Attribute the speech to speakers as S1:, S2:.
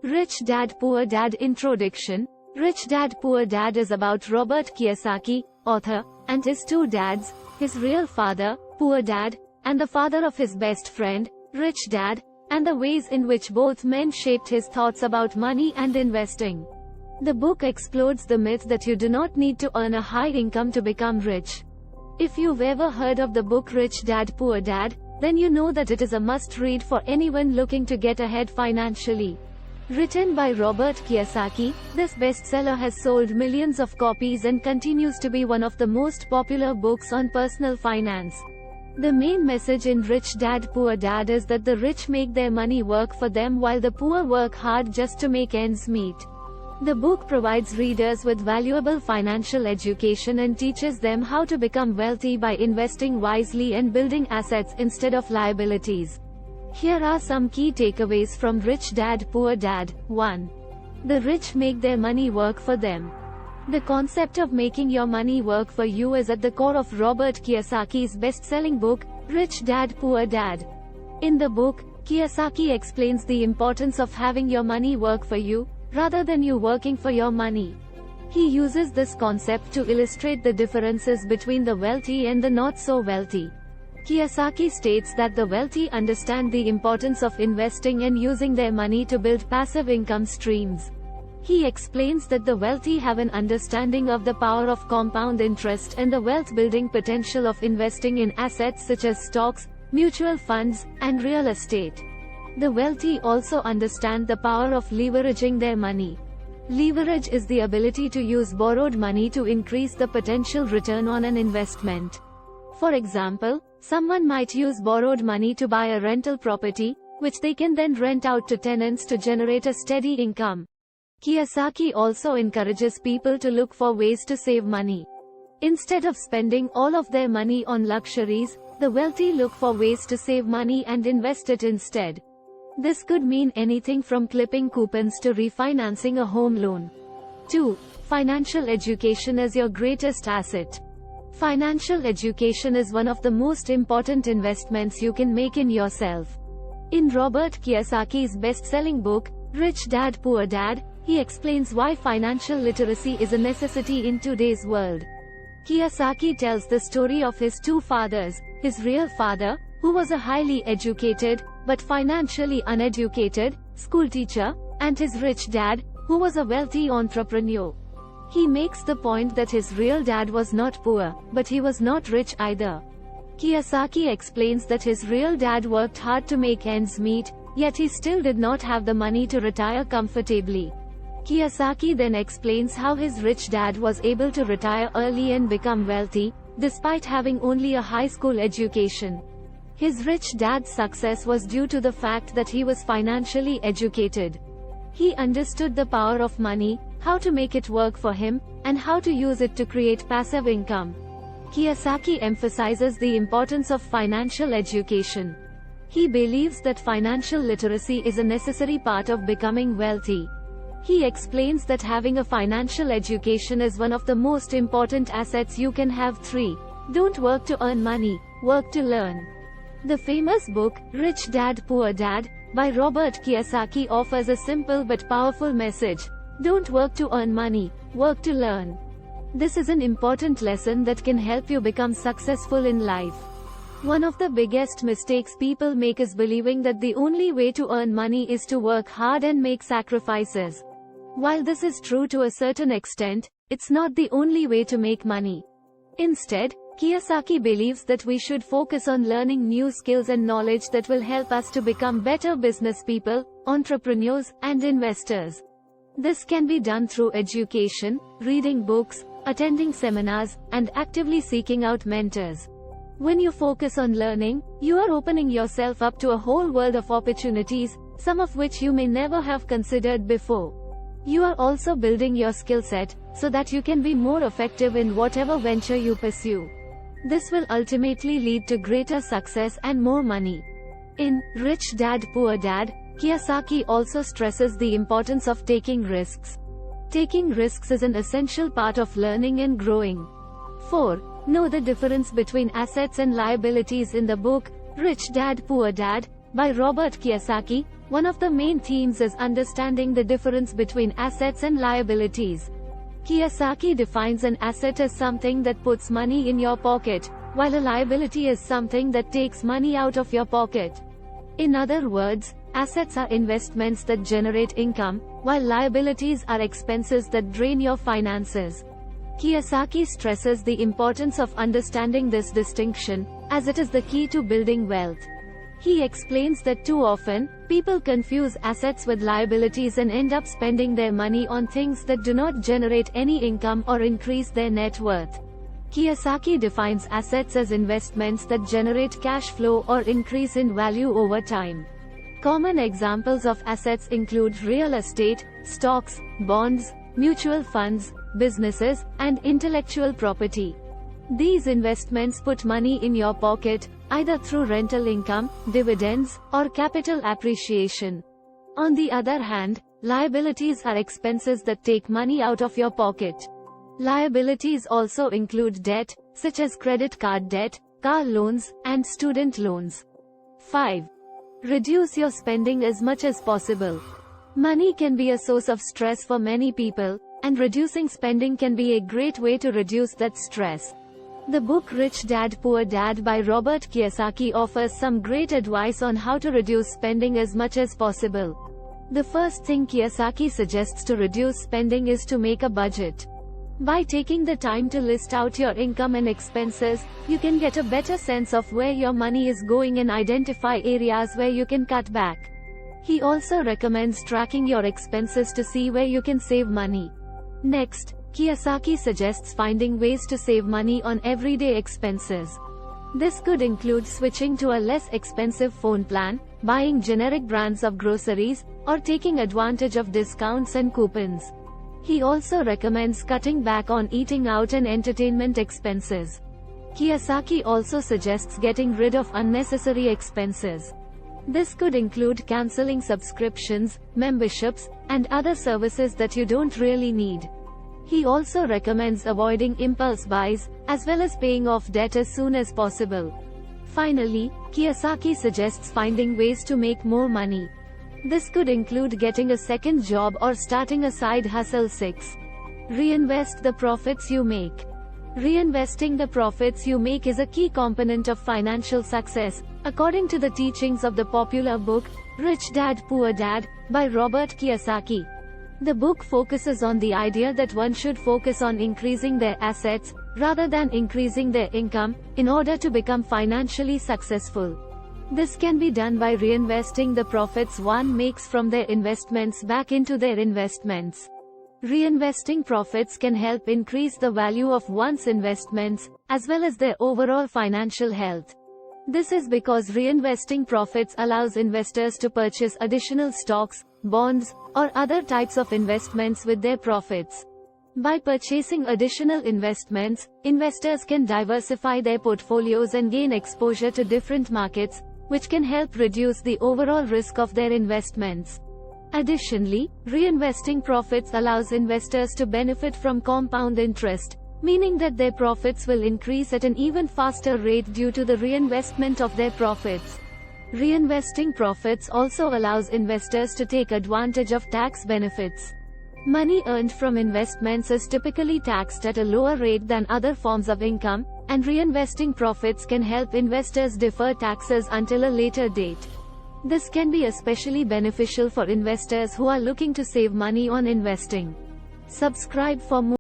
S1: Rich Dad Poor Dad Introduction. Rich Dad Poor Dad is about Robert Kiyosaki, author, and his two dads, his real father, Poor Dad, and the father of his best friend, Rich Dad, and the ways in which both men shaped his thoughts about money and investing. The book explodes the myth that you do not need to earn a high income to become rich. If you've ever heard of the book Rich Dad Poor Dad, then you know that it is a must-read for anyone looking to get ahead financially. Written by Robert Kiyosaki, this bestseller has sold millions of copies and continues to be one of the most popular books on personal finance. The main message in Rich Dad Poor Dad is that the rich make their money work for them while the poor work hard just to make ends meet. The book provides readers with valuable financial education and teaches them how to become wealthy by investing wisely and building assets instead of liabilities. Here are some key takeaways from Rich Dad Poor Dad. 1. The rich make their money work for them. The concept of making your money work for you is at the core of Robert Kiyosaki's best-selling book, Rich Dad Poor Dad. In the book, Kiyosaki explains the importance of having your money work for you, rather than you working for your money. He uses this concept to illustrate the differences between the wealthy and the not so wealthy. Kiyosaki states that the wealthy understand the importance of investing and using their money to build passive income streams. He explains that the wealthy have an understanding of the power of compound interest and the wealth-building potential of investing in assets such as stocks, mutual funds, and real estate. The wealthy also understand the power of leveraging their money. Leverage is the ability to use borrowed money to increase the potential return on an investment. For example, someone might use borrowed money to buy a rental property, which they can then rent out to tenants to generate a steady income. Kiyosaki also encourages people to look for ways to save money. Instead of spending all of their money on luxuries, the wealthy look for ways to save money and invest it instead. This could mean anything from clipping coupons to refinancing a home loan. 2. Financial education is your greatest asset. Financial education is one of the most important investments you can make in yourself. In Robert Kiyosaki's best-selling book, Rich Dad Poor Dad, he explains why financial literacy is a necessity in today's world. Kiyosaki tells the story of his two fathers, his real father, who was a highly educated, but financially uneducated, schoolteacher, and his rich dad, who was a wealthy entrepreneur. He makes the point that his real dad was not poor, but he was not rich either. Kiyosaki explains that his real dad worked hard to make ends meet, yet he still did not have the money to retire comfortably. Kiyosaki then explains how his rich dad was able to retire early and become wealthy, despite having only a high school education. His rich dad's success was due to the fact that he was financially educated. He understood the power of money, how to make it work for him, and how to use it to create passive income. Kiyosaki emphasizes the importance of financial education. He believes that financial literacy is a necessary part of becoming wealthy. He explains that having a financial education is one of the most important assets you can have. 3. Don't work to earn money, work to learn. The famous book, Rich Dad Poor Dad, by Robert Kiyosaki offers a simple but powerful message. Don't work to earn money, work to learn. This is an important lesson that can help you become successful in life. One of the biggest mistakes people make is believing that the only way to earn money is to work hard and make sacrifices. While this is true to a certain extent, it's not the only way to make money. Instead, Kiyosaki believes that we should focus on learning new skills and knowledge that will help us to become better business people, entrepreneurs, and investors. This can be done through education, reading books, attending seminars, and actively seeking out mentors. When you focus on learning, you are opening yourself up to a whole world of opportunities, some of which you may never have considered before. You are also building your skill set, so that you can be more effective in whatever venture you pursue. This will ultimately lead to greater success and more money. In Rich Dad Poor Dad, Kiyosaki also stresses the importance of taking risks. Taking risks is an essential part of learning and growing. 4. Know the difference between assets and liabilities. In the book, Rich Dad Poor Dad, by Robert Kiyosaki, one of the main themes is understanding the difference between assets and liabilities. Kiyosaki defines an asset as something that puts money in your pocket, while a liability is something that takes money out of your pocket. In other words, assets are investments that generate income, while liabilities are expenses that drain your finances. Kiyosaki stresses the importance of understanding this distinction, as it is the key to building wealth. He explains that too often, people confuse assets with liabilities and end up spending their money on things that do not generate any income or increase their net worth. Kiyosaki defines assets as investments that generate cash flow or increase in value over time. Common examples of assets include real estate, stocks, bonds, mutual funds, businesses, and intellectual property. These investments put money in your pocket, either through rental income, dividends, or capital appreciation. On the other hand, liabilities are expenses that take money out of your pocket. Liabilities also include debt, such as credit card debt, car loans, and student loans. 5. Reduce your spending as much as possible. Money can be a source of stress for many people, and reducing spending can be a great way to reduce that stress. The book Rich Dad Poor Dad by Robert Kiyosaki offers some great advice on how to reduce spending as much as possible. The first thing Kiyosaki suggests to reduce spending is to make a budget. By taking the time to list out your income and expenses, you can get a better sense of where your money is going and identify areas where you can cut back. He also recommends tracking your expenses to see where you can save money. Next, Kiyosaki suggests finding ways to save money on everyday expenses. This could include switching to a less expensive phone plan, buying generic brands of groceries, or taking advantage of discounts and coupons. He also recommends cutting back on eating out and entertainment expenses. Kiyosaki also suggests getting rid of unnecessary expenses. This could include canceling subscriptions, memberships, and other services that you don't really need. He also recommends avoiding impulse buys, as well as paying off debt as soon as possible. Finally, Kiyosaki suggests finding ways to make more money. This could include getting a second job or starting a side hustle. 6. Reinvest the profits you make. Reinvesting the profits you make is a key component of financial success, according to the teachings of the popular book, Rich Dad Poor Dad, by Robert Kiyosaki. The book focuses on the idea that one should focus on increasing their assets, rather than increasing their income, in order to become financially successful. This can be done by reinvesting the profits one makes from their investments back into their investments. Reinvesting profits can help increase the value of one's investments, as well as their overall financial health. This is because reinvesting profits allows investors to purchase additional stocks, bonds, or other types of investments with their profits. By purchasing additional investments, investors can diversify their portfolios and gain exposure to different markets, which can help reduce the overall risk of their investments. Additionally, reinvesting profits allows investors to benefit from compound interest, meaning that their profits will increase at an even faster rate due to the reinvestment of their profits. Reinvesting profits also allows investors to take advantage of tax benefits. Money earned from investments is typically taxed at a lower rate than other forms of income, and reinvesting profits can help investors defer taxes until a later date. This can be especially beneficial for investors who are looking to save money on investing. Subscribe for more.